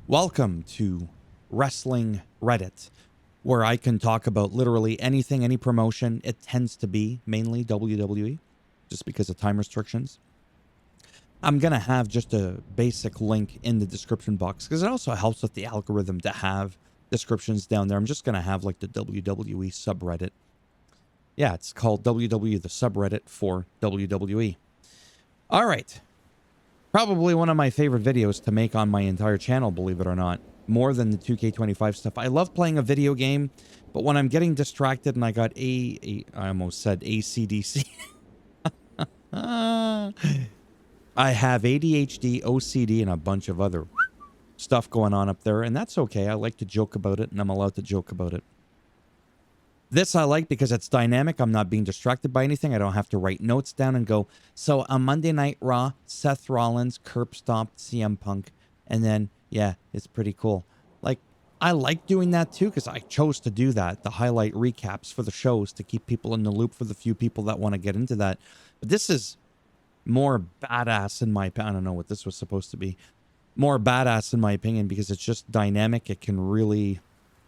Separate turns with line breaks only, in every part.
Welcome to Wrestling Reddit, where I can talk about literally anything, any promotion. It tends to be mainly WWE, just because of time restrictions. I'm going to have just a basic link in the description box because it also helps with the algorithm to have descriptions down there. I'm just going to have like the WWE subreddit. Yeah, it's called WWE, the subreddit for WWE. All right. Probably one of my favorite videos to make on my entire channel, believe it or not. More than the 2K25 stuff. I love playing a video game, but when I'm getting distracted and I got I almost said ACDC. I have ADHD, OCD, and a bunch of other stuff going on up there, and that's okay. I like to joke about it, and I'm allowed to joke about it. This I like because it's dynamic. I'm not being distracted by anything. I don't have to write notes down and go, so on Monday Night Raw, Seth Rollins curb stomped CM Punk. And then, yeah, it's pretty cool. Like, I like doing that too because I chose to do that. The highlight recaps for the shows to keep people in the loop for the few people that want to get into that. But this is more badass in my opinion. I don't know what this was supposed to be. More badass in my opinion because it's just dynamic. It can really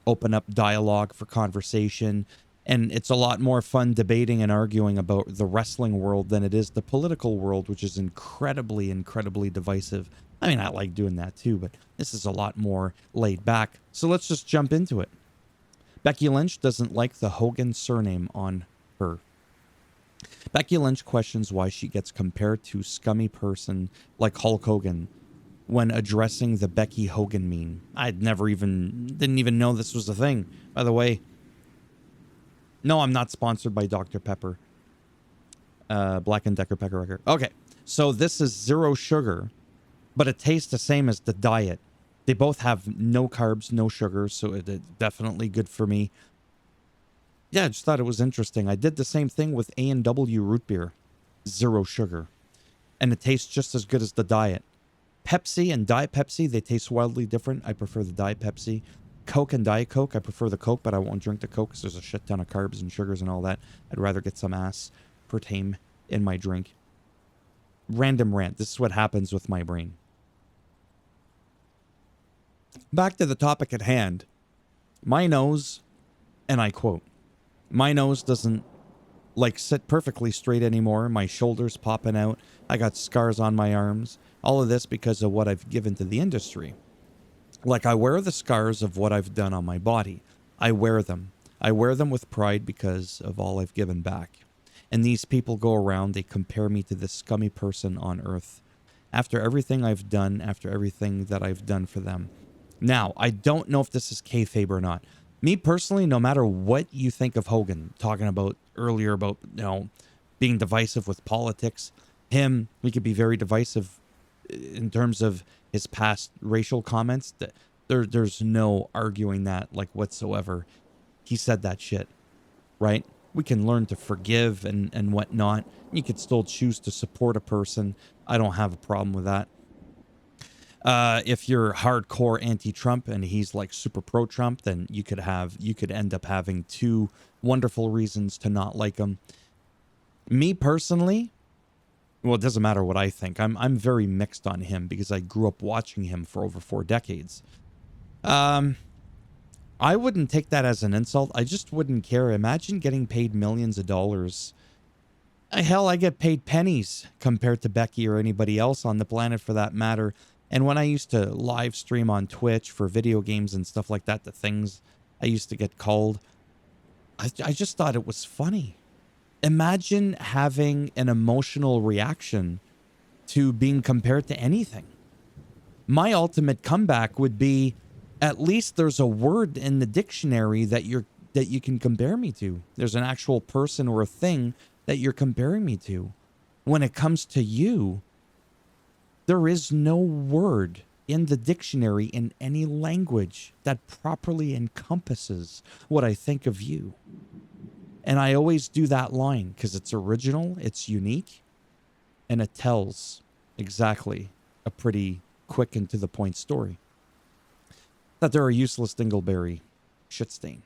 open up dialogue for conversation, and it's a lot more fun debating and arguing about the wrestling world than it is the political world, which is incredibly divisive. I mean, I like doing that too, but this is a lot more laid back. So let's just jump into it. Becky Lynch doesn't like the Hogan surname on her. Becky Lynch questions why she gets compared to scummy person like Hulk Hogan when addressing the Becky Hogan meme. Didn't even know this was a thing. By the way, no, I'm not sponsored by Dr. Pepper. Black & Decker Pecker Record. Okay, so this is zero sugar, but it tastes the same as the diet. They both have no carbs, no sugar, so it's definitely good for me. Yeah, I just thought it was interesting. I did the same thing with A&W root beer. Zero sugar. And it tastes just as good as the diet. Pepsi and Diet Pepsi, they taste wildly different. I prefer the Diet Pepsi. Coke and Diet Coke, I prefer the Coke, but I won't drink the Coke because there's a shit ton of carbs and sugars and all that. I'd rather get some aspartame in my drink. Random rant. This is what happens with my brain. Back to the topic at hand. My nose, and I quote, my nose doesn't sit perfectly straight anymore. My shoulders popping out. I got scars on my arms. All of this because of what I've given to the industry. Like, I wear the scars of what I've done on my body. I wear them. I wear them with pride because of all I've given back. And these people go around, they compare me to this scummy person on earth. After everything I've done, after everything that I've done for them. Now, I don't know if this is kayfabe or not. Me personally, no matter what you think of Hogan, talking about earlier about, being divisive with politics, he could be very divisive in terms of his past racial comments. There's no arguing that whatsoever. He said that shit, right? We can learn to forgive and whatnot. You could still choose to support a person. I don't have a problem with that. If you're hardcore anti-Trump and he's super pro-Trump, then you could end up having two wonderful reasons to not like him. Me personally, well, it doesn't matter what I think. I'm very mixed on him because I grew up watching him for over 4 decades. I wouldn't take that as an insult. I just wouldn't care. Imagine getting paid millions of dollars. Hell, I get paid pennies compared to Becky or anybody else on the planet for that matter. And when I used to live stream on Twitch for video games and stuff like that, the things I used to get called, I just thought it was funny. Imagine having an emotional reaction to being compared to anything. My ultimate comeback would be, at least there's a word in the dictionary that you can compare me to. There's an actual person or a thing that you're comparing me to. When it comes to you, there is no word in the dictionary in any language that properly encompasses what I think of you. And I always do that line because it's original, it's unique, and it tells exactly a pretty quick and to the point story. That they're a useless dingleberry shit stain.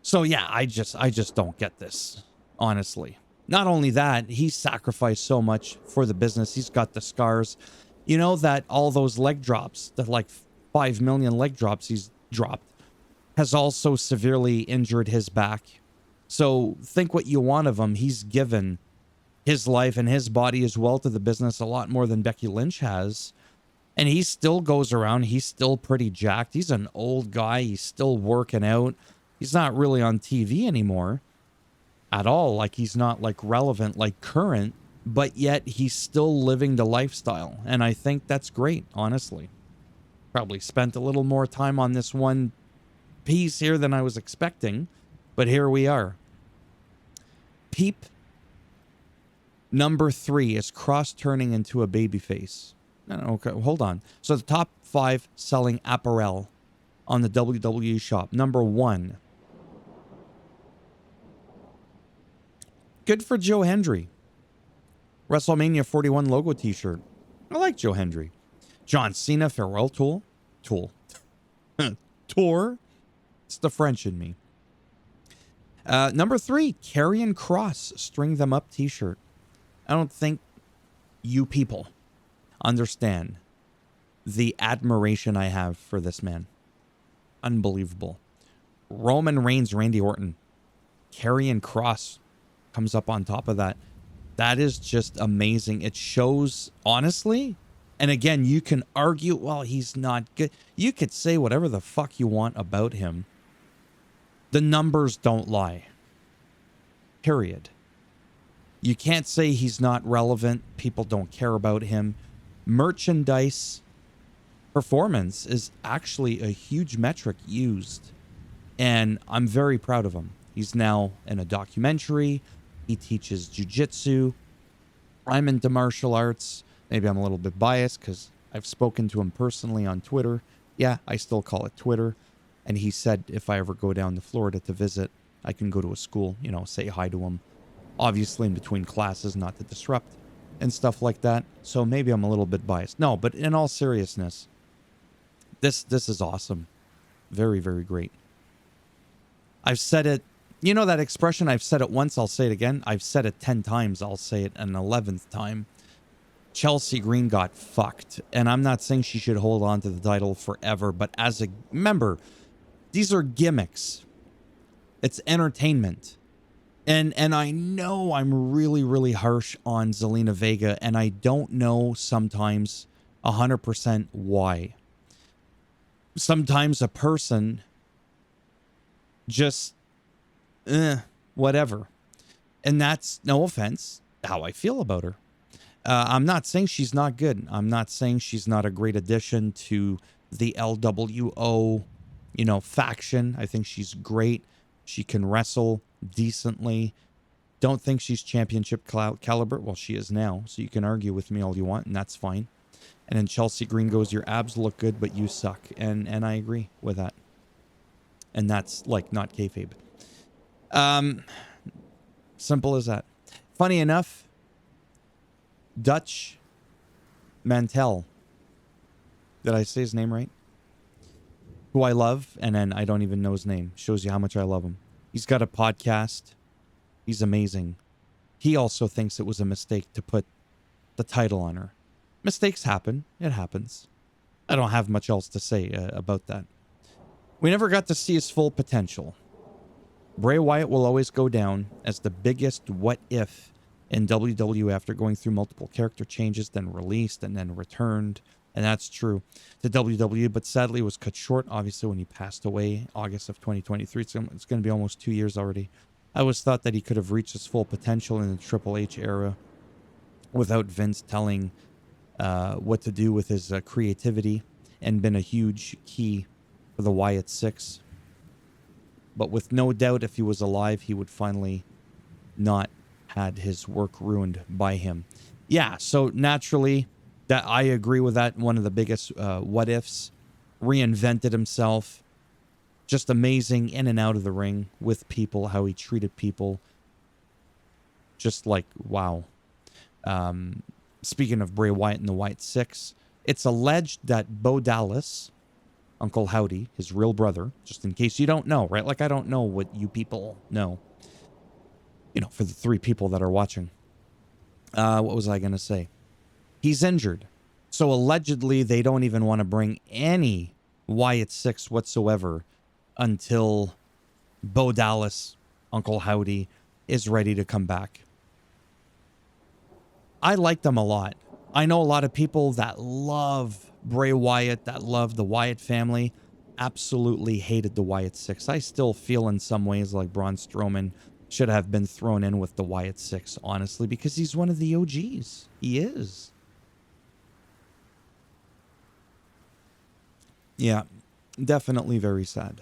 So yeah, I just don't get this, honestly. Not only that, he's sacrificed so much for the business. He's got the scars. You know that all those leg drops, the 5 million leg drops he's dropped, has also severely injured his back. So think what you want of him. He's given his life and his body as well to the business a lot more than Becky Lynch has. And he still goes around. He's still pretty jacked. He's an old guy. He's still working out. He's not really on TV anymore at all. Like, he's not like relevant, like current, but yet he's still living the lifestyle. And I think that's great, honestly. Probably spent a little more time on this one piece here than I was expecting, but here we are. Peep number 3 is cross-turning into a baby face. Okay, hold on. So the top 5 selling apparel on the WWE shop. Number 1. Good for Joe Hendry. WrestleMania 41 logo t-shirt. I like Joe Hendry. John Cena farewell tour. Tour. It's the French in me. Number 3, Karrion Kross String Them Up t-shirt. I don't think you people understand the admiration I have for this man. Unbelievable. Roman Reigns, Randy Orton. Karrion Kross comes up on top of that. That is just amazing. It shows, honestly, and again, you can argue, well, he's not good. You could say whatever the fuck you want about him. The numbers don't lie. Period. You can't say he's not relevant. People don't care about him. Merchandise performance is actually a huge metric used. And I'm very proud of him. He's now in a documentary. He teaches jiu-jitsu. I'm into martial arts. Maybe I'm a little bit biased because I've spoken to him personally on Twitter. Yeah, I still call it Twitter. And he said if I ever go down to Florida to visit, I can go to a school, you know, say hi to him. Obviously in between classes, not to disrupt and stuff like that. So maybe I'm a little bit biased. No, but in all seriousness, this is awesome. Very, very great. I've said it. You know that expression, I've said it once, I'll say it again. I've said it 10 times, I'll say it an 11th time. Chelsea Green got fucked. And I'm not saying she should hold on to the title forever, but as a member, these are gimmicks. It's entertainment. And I know I'm really, really harsh on Zelina Vega, and I don't know sometimes 100% why. Sometimes a person just, whatever. And that's, no offense, how I feel about her. I'm not saying she's not good. I'm not saying she's not a great addition to the LWO, you know, faction. I think she's great. She can wrestle decently. Don't think she's championship caliber. Well, she is now, so you can argue with me all you want, and that's fine. And then Chelsea Green goes, your abs look good, but you suck. And I agree with that. And that's, like, not kayfabe. Simple as that. Funny enough, Dutch Mantel. Did I say his name right? Who I love, and then I don't even know his name. Shows you how much I love him. He's got a podcast. He's amazing. He also thinks it was a mistake to put the title on her. Mistakes happen. It happens. I don't have much else to say about that. We never got to see his full potential. Bray Wyatt will always go down as the biggest what if in WWE after going through multiple character changes, then released and then returned. And that's true to WWE, but sadly it was cut short, obviously, when he passed away August of 2023. It's going to be almost 2 years already. I always thought that he could have reached his full potential in the Triple H era without Vince telling what to do with his creativity and been a huge key for the Wyatt Six. But with no doubt, if he was alive, he would finally not had his work ruined by him. Yeah, so naturally, that I agree with that. One of the biggest what ifs. Reinvented himself. Just amazing in and out of the ring with people, how he treated people. Just like, wow. Speaking of Bray Wyatt and the Wyatt Six, it's alleged that Bo Dallas, Uncle Howdy, his real brother, just in case you don't know, right? Like, I don't know what you people know. You know, for the 3 people that are watching. What was I going to say? He's injured. So allegedly, they don't even want to bring any Wyatt Six whatsoever until Bo Dallas, Uncle Howdy, is ready to come back. I like them a lot. I know a lot of people that love Bray Wyatt, that love the Wyatt family, absolutely hated the Wyatt Six. I still feel in some ways like Braun Strowman should have been thrown in with the Wyatt Six, honestly, because he's one of the OGs. He is. Yeah, definitely very sad.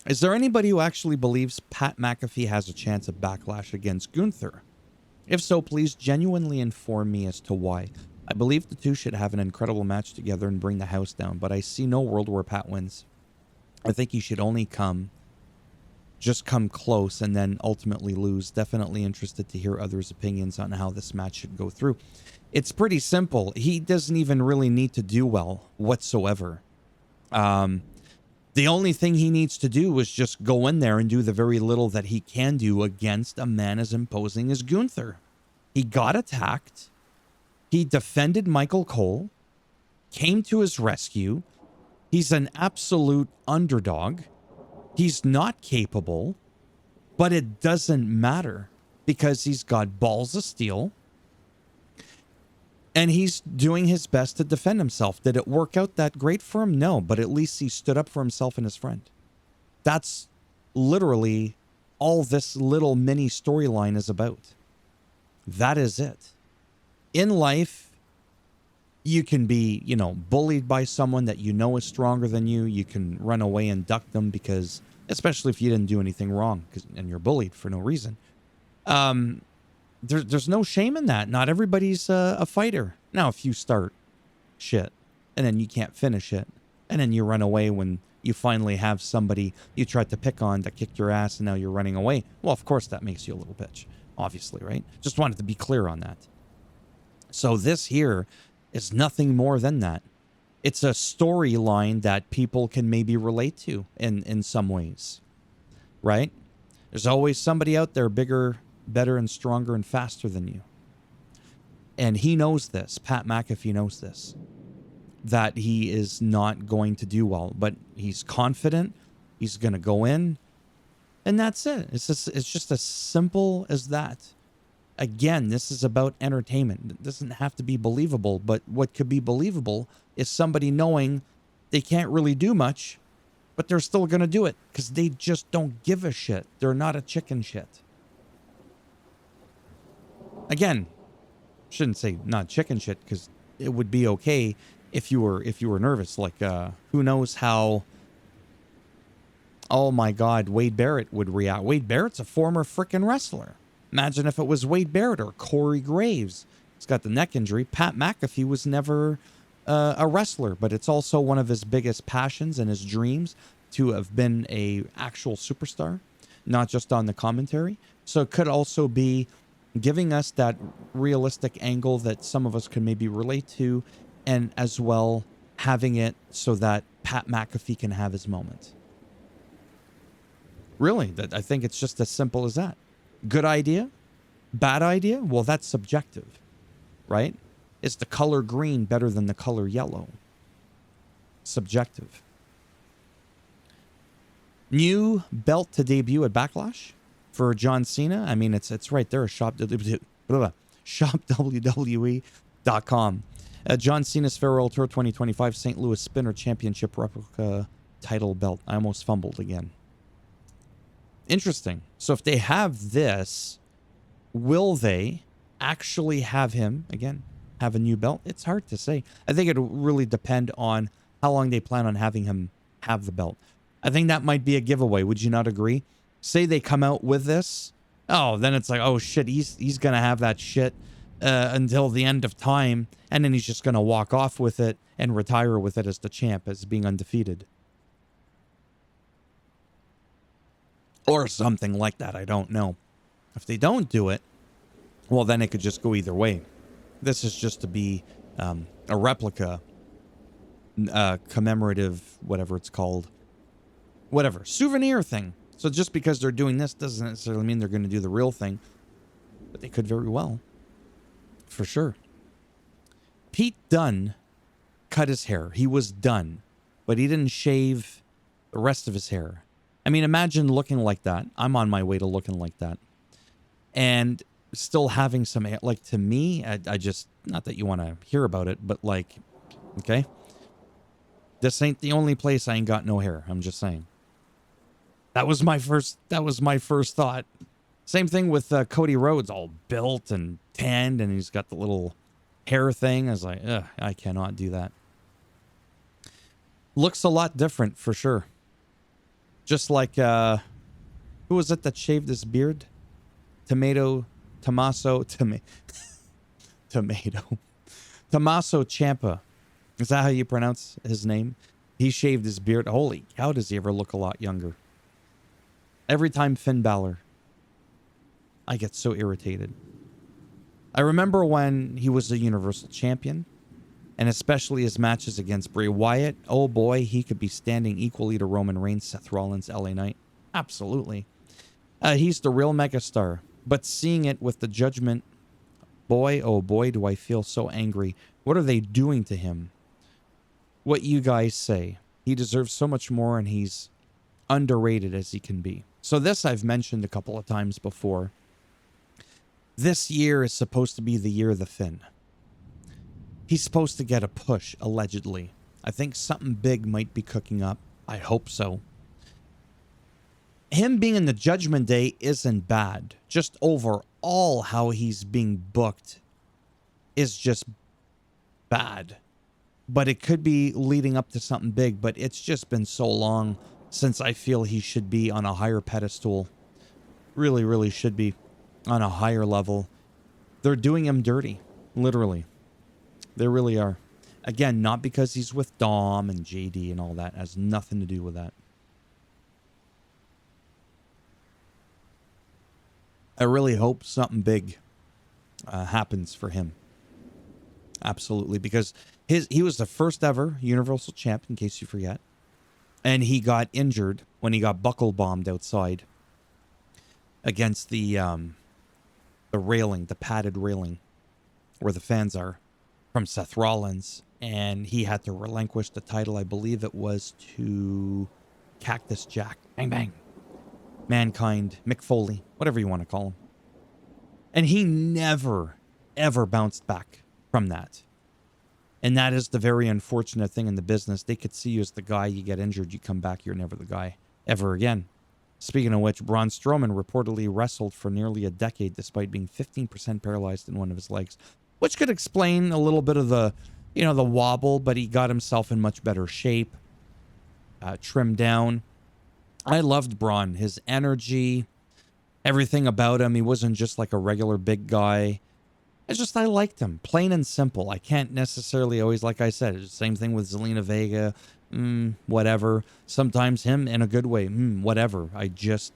Is there anybody who actually believes Pat McAfee has a chance of backlash against Gunther? If so, please genuinely inform me as to why. I believe the two should have an incredible match together and bring the house down, but I see no world where Pat wins. I think he should only just come close and then ultimately lose. Definitely interested to hear others' opinions on how this match should go through. It's pretty simple. He doesn't even really need to do well whatsoever. The only thing he needs to do is just go in there and do the very little that he can do against a man as imposing as Gunther. He got attacked. He defended Michael Cole, came to his rescue. He's an absolute underdog. He's not capable, but it doesn't matter because he's got balls of steel and he's doing his best to defend himself. Did it work out that great for him? No, but at least he stood up for himself and his friend. That's literally all this little mini storyline is about. That is it. In life, you can be, bullied by someone that you know is stronger than you. You can run away and duck them because, especially if you didn't do anything wrong and you're bullied for no reason. There's no shame in that. Not everybody's a fighter. Now, if you start shit and then you can't finish it and then you run away when you finally have somebody you tried to pick on that kicked your ass and now you're running away, well, of course that makes you a little bitch, obviously, right? Just wanted to be clear on that. So this here is nothing more than that. It's a storyline that people can maybe relate to in some ways, right? There's always somebody out there bigger, better, and stronger and faster than you. And he knows this. Pat McAfee knows this, that he is not going to do well, but he's confident. He's going to go in, and that's it. It's just as simple as that. Again, this is about entertainment. It doesn't have to be believable, but what could be believable is somebody knowing they can't really do much, but they're still going to do it because they just don't give a shit. They're not a chicken shit. Again, shouldn't say not chicken shit because it would be okay if you were nervous. Like, who knows how, oh my God, Wade Barrett would react. Wade Barrett's a former frickin' wrestler. Imagine if it was Wade Barrett or Corey Graves. He's got the neck injury. Pat McAfee was never a wrestler, but it's also one of his biggest passions and his dreams to have been a actual superstar, not just on the commentary. So it could also be giving us that realistic angle that some of us can maybe relate to, and as well having it so that Pat McAfee can have his moment. Really, I think it's just as simple as that. Good idea? Bad idea? Well, that's subjective, right? Is the color green better than the color yellow? Subjective. New belt to debut at Backlash for John Cena. I mean, it's right there. ShopWWE.com. John Cena's Farewell Tour 2025 St. Louis Spinner Championship replica title belt. I almost fumbled again. Interesting. So if they have this, will they actually have him, again, have a new belt? It's hard to say. I think it'll really depend on how long they plan on having him have the belt. I think that might be a giveaway. Would you not agree? Say they come out with this. Oh, then it's like, oh shit, he's going to have that shit until the end of time. And then he's just going to walk off with it and retire with it as the champ, as being undefeated. Or something like that. I don't know. If they don't do it, well, then it could just go either way. This is just to be a replica, commemorative, whatever it's called. Whatever. Souvenir thing. So just because they're doing this doesn't necessarily mean they're going to do the real thing. But they could very well. For sure. Pete Dunne cut his hair. He was done. but he didn't shave the rest of his hair. I mean, imagine looking like that. I'm on my way to looking like that. And still having some hair. Like, to me, I just, not that you want to hear about it, but like, okay, this ain't the only place I ain't got no hair. I'm just saying. That was my first thought. Same thing with Cody Rhodes, all built and tanned, and he's got the little hair thing. I was like, ugh, I cannot do that. Looks a lot different for sure. Just like, who was it that shaved his beard? Tommaso Ciampa. Is that how you pronounce his name? He shaved his beard. Holy cow, does he ever look a lot younger? Every time Finn Balor, I get so irritated. I remember when he was a Universal Champion, and especially his matches against Bray Wyatt. Oh boy, he could be standing equally to Roman Reigns, Seth Rollins, LA Knight. Absolutely. He's the real megastar. But seeing it with the Judgment, boy, oh boy, do I feel so angry. What are they doing to him? What you guys say. He deserves so much more, and he's underrated as he can be. So this I've mentioned a couple of times before. This year is supposed to be the year of the Finn. He's supposed to get a push, allegedly. I think something big might be cooking up. I hope so. Him being in the Judgment Day isn't bad. Just overall how he's being booked is just bad. But it could be leading up to something big. But it's just been so long since I feel he should be on a higher pedestal. Really, really should be on a higher level. They're doing him dirty. Literally. They really are. Again, not because he's with Dom and JD and all that. It has nothing to do with that. I really hope something big happens for him. Absolutely. Because he was the first ever Universal Champ, in case you forget. And he got injured when he got buckle bombed outside against the railing, the padded railing where the fans are, from Seth Rollins. And he had to relinquish the title. I believe it was to Cactus Jack. Bang, bang. Mankind, Mick Foley, whatever you want to call him. And he never, ever bounced back from that. And that is the very unfortunate thing in the business. They could see you as the guy, you get injured, you come back, you're never the guy ever again. Speaking of which, Braun Strowman reportedly wrestled for nearly a decade despite being 15% paralyzed in one of his legs, which could explain a little bit of the, the wobble, but he got himself in much better shape, trimmed down. I loved Braun, his energy, everything about him. He wasn't just like a regular big guy. It's just I liked him, plain and simple. I can't necessarily always, like I said, it's the same thing with Zelina Vega, whatever. Sometimes him in a good way, whatever. I just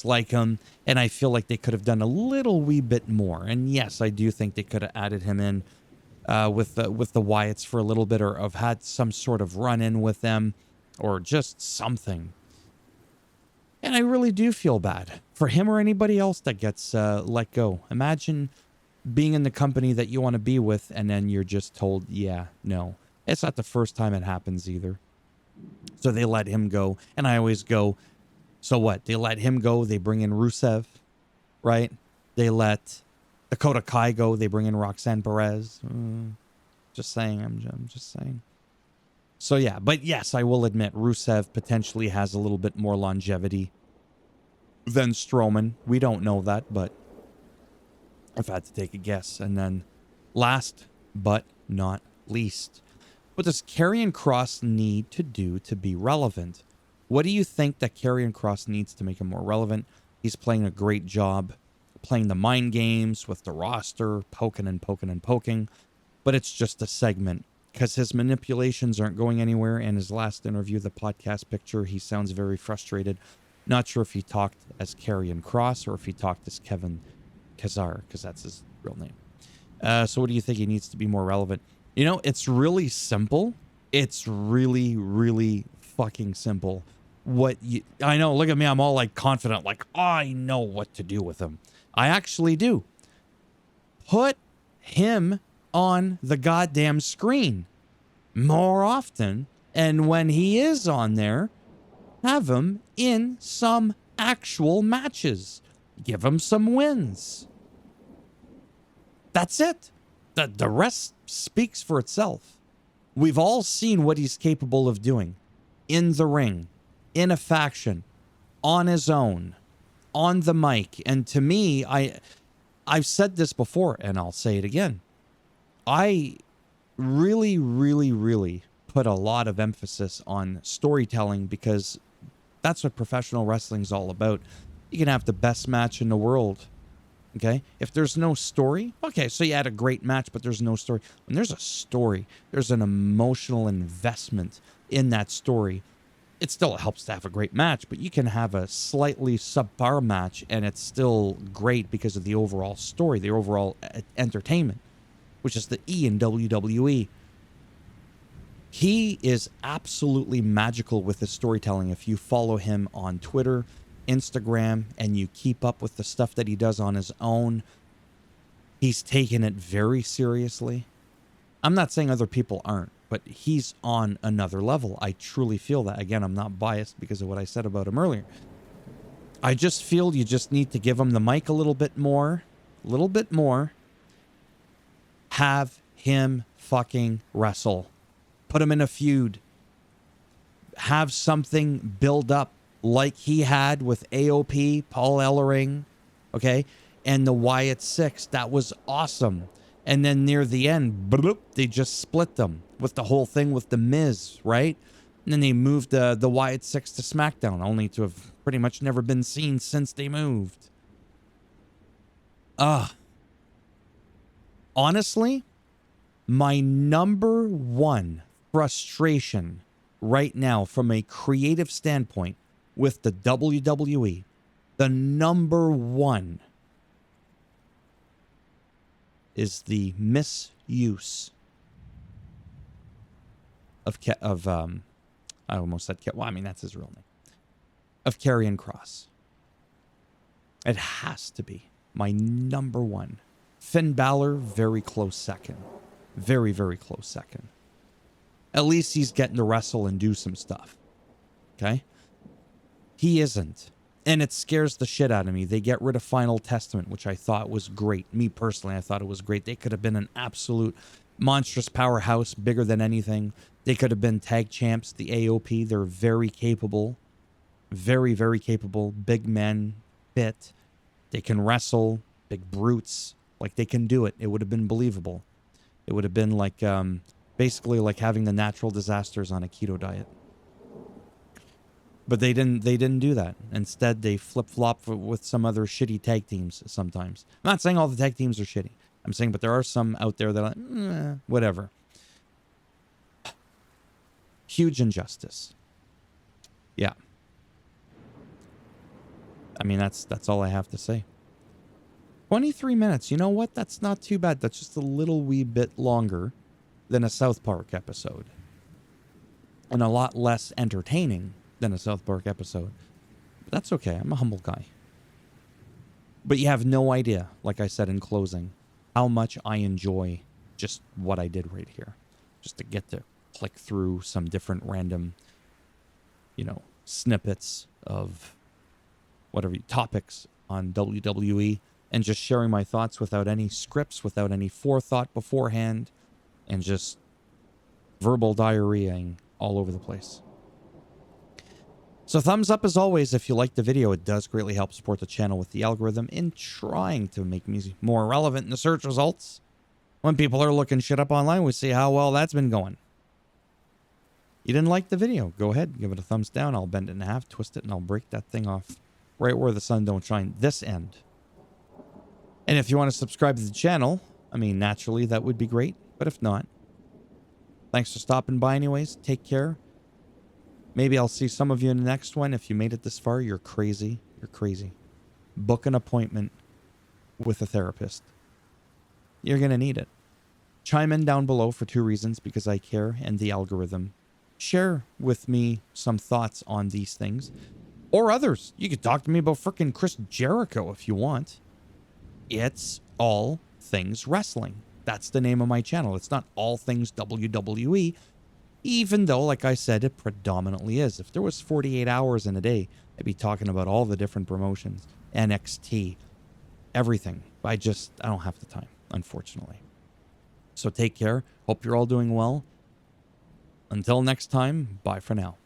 like him, and I feel like they could have done a little wee bit more. And yes, I do think they could have added him in with the Wyatts for a little bit, or have had some sort of run-in with them, or just something. And I really do feel bad for him or anybody else that gets let go. Imagine being in the company that you want to be with, and then you're just told, yeah, no. It's not the first time it happens either. So they let him go. And I always go, so what? They let him go. They bring in Rusev, right? They let Dakota Kai go. They bring in Roxanne Perez. Just saying. I'm just saying. So yeah, but yes, I will admit Rusev potentially has a little bit more longevity than Strowman. We don't know that, but if I had to take a guess. And then last but not least, what does Karrion Kross need to do to be relevant? What do you think that Karrion Kross needs to make him more relevant? He's playing a great job playing the mind games with the roster, poking and poking and poking, but it's just a segment. Because his manipulations aren't going anywhere. And his last interview, the podcast picture, he sounds very frustrated. Not sure if he talked as Karrion Kross or if he talked as Kevin Kazar, because that's his real name. So what do you think he needs to be more relevant? It's really simple. It's really, really fucking simple. I know, look at me. I'm all like confident, like I know what to do with him. I actually do. Put him on the goddamn screen more often And when he is on there, have him in some actual matches. Give him some wins. That's it. The rest speaks for itself. We've all seen what he's capable of doing in the ring, in a faction, on his own, on the mic. And to me, I've said this before and I'll say it again. I really, really, really put a lot of emphasis on storytelling because that's what professional wrestling is all about. You can have the best match in the world. Okay. If there's no story, okay, so you had a great match, but there's no story. When there's a story, there's an emotional investment in that story. It still helps to have a great match, but you can have a slightly subpar match and it's still great because of the overall story, the overall entertainment, which is the E in WWE. He is absolutely magical with his storytelling. If you follow him on Twitter, Instagram, and you keep up with the stuff that he does on his own, he's taken it very seriously. I'm not saying other people aren't, but he's on another level. I truly feel that. Again, I'm not biased because of what I said about him earlier. I just feel you just need to give him the mic a little bit more. Have him fucking wrestle. Put him in a feud. Have something build up like he had with AOP, Paul Ellering, okay? And the Wyatt Six. That was awesome. And then near the end, bloop, they just split them with the whole thing with The Miz, right? And then they moved the Wyatt Six to SmackDown, only to have pretty much never been seen since they moved. Honestly, my number one frustration right now from a creative standpoint with the WWE, the number one is the misuse of I almost said well, I mean that's his real name, of Karrion Kross. It has to be my number one. Finn Balor, very close second. Very, very close second. At least he's getting to wrestle and do some stuff. Okay? He isn't. And it scares the shit out of me. They get rid of Final Testament, which I thought was great. Me personally, I thought it was great. They could have been an absolute monstrous powerhouse, bigger than anything. They could have been tag champs, the AOP. They're very capable. Very, very capable. Big men, fit. They can wrestle. Big brutes. Like, they can do it. It would have been believable. It would have been like, basically like having the natural disasters on a keto diet. But they didn't do that. Instead, they flip-flop with some other shitty tag teams sometimes. I'm not saying all the tag teams are shitty. I'm saying, but there are some out there that are, whatever. Huge injustice. Yeah. I mean, that's all I have to say. 23 minutes. You know what? That's not too bad. That's just a little wee bit longer than a South Park episode. And a lot less entertaining than a South Park episode. But that's okay. I'm a humble guy. But you have no idea, like I said in closing, how much I enjoy just what I did right here. Just to get to click through some different random, snippets of whatever topics on WWE and just sharing my thoughts without any scripts, without any forethought beforehand, and just verbal diarrheaing all over the place. So thumbs up as always if you liked the video. It does greatly help support the channel with the algorithm in trying to make me more relevant in the search results. When people are looking shit up online, we see how well that's been going. You didn't like the video? Go ahead, give it a thumbs down. I'll bend it in half, twist it, and I'll break that thing off right where the sun don't shine, this end. And if you want to subscribe to the channel, I mean, naturally, that would be great. But if not, thanks for stopping by anyways. Take care. Maybe I'll see some of you in the next one. If you made it this far, you're crazy. You're crazy. Book an appointment with a therapist. You're going to need it. Chime in down below for 2 reasons, because I care and the algorithm. Share with me some thoughts on these things. Or others. You could talk to me about frickin' Chris Jericho if you want. It's All Things Wrestling. That's the name of my channel. It's not All Things WWE. Even though, like I said, it predominantly is. If there was 48 hours in a day, I'd be talking about all the different promotions, NXT, everything. I don't have the time, unfortunately. So take care. Hope you're all doing well. Until next time, bye for now.